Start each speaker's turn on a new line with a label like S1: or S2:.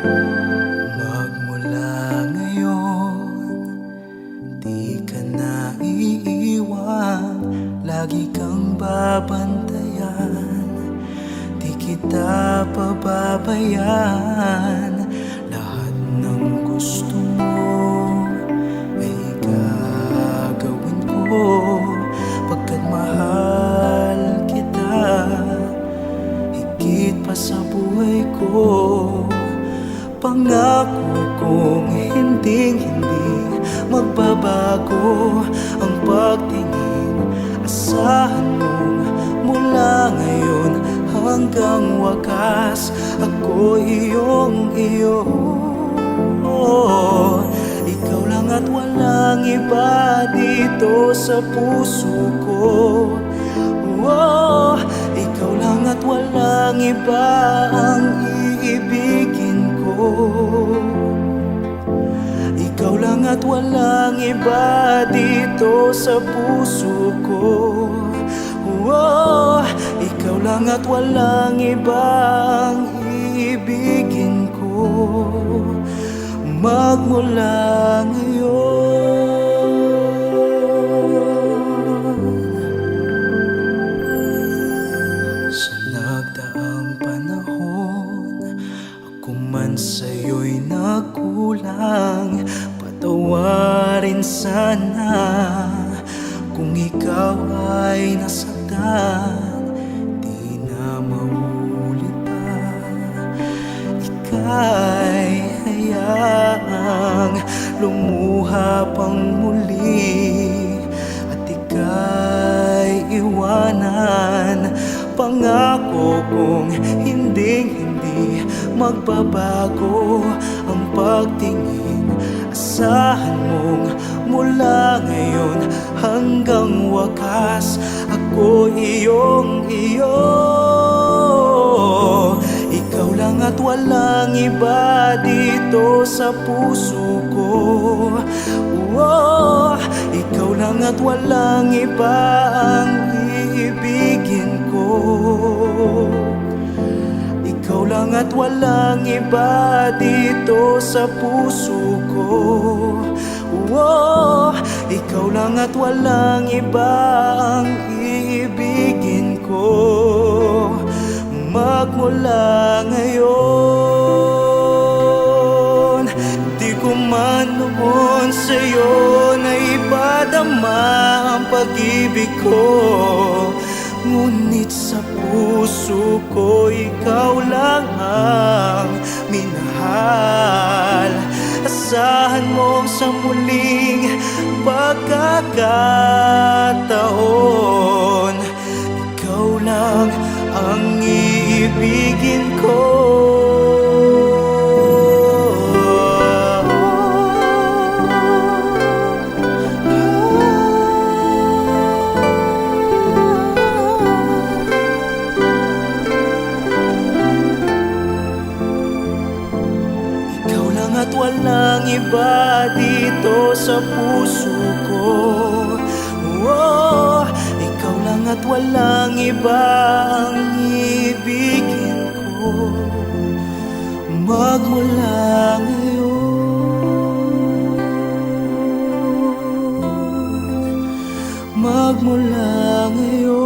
S1: Magmula ngayon, di ka na iiwan. Lagi kang babantayan, di kita pababayaan. Lahat ng gusto mo ay gagawin ko, pagkat mahal kita higit pa sa buhay ko. Pangako kong hinding-hindi magbabago ang pagtingin. Asahan mong mula ngayon hanggang wakas ako iyong-iyo. Ikaw lang at walang iba dito sa puso ko. Ikaw lang at walang iba ang iibigin ko. Ikaw lang at walang iba dito sa puso ko. Ikaw lang at walang iba ang iibigin ko. Magmula ngayon. Sa nagdaang panahon, ako man sa'yo'y nagkulang. Patawarin sana kung ikaw ay nasaktan, di na maulit pa. Ika'y hayaang lumuha pang muli, at ika'y iwanan. Pangako kong hinding-hindi magbabago ang pagtingin. Asahan mong mula ngayon hanggang wakas ako iyong-iyo. Ikaw lang at walang iba dito sa puso ko. Ikaw lang at walang iba ang iibigin ko. Ikaw lang at walang iba dito sa puso ko. Ikaw lang at walang iba ang iibigin ko. Magmula ngayon, di ko man noon sa'yo na ipadama ang pag-ibig ko. Ngunit sa puso ko ikaw lang ang minahal. Asahan mong sa muling pagkakataon, ikaw lang ang iibigin ko. At walang iba dito sa puso ko. Ikaw lang at walang iba ang iibigin ko. Magmula ngayon, magmula ngayon.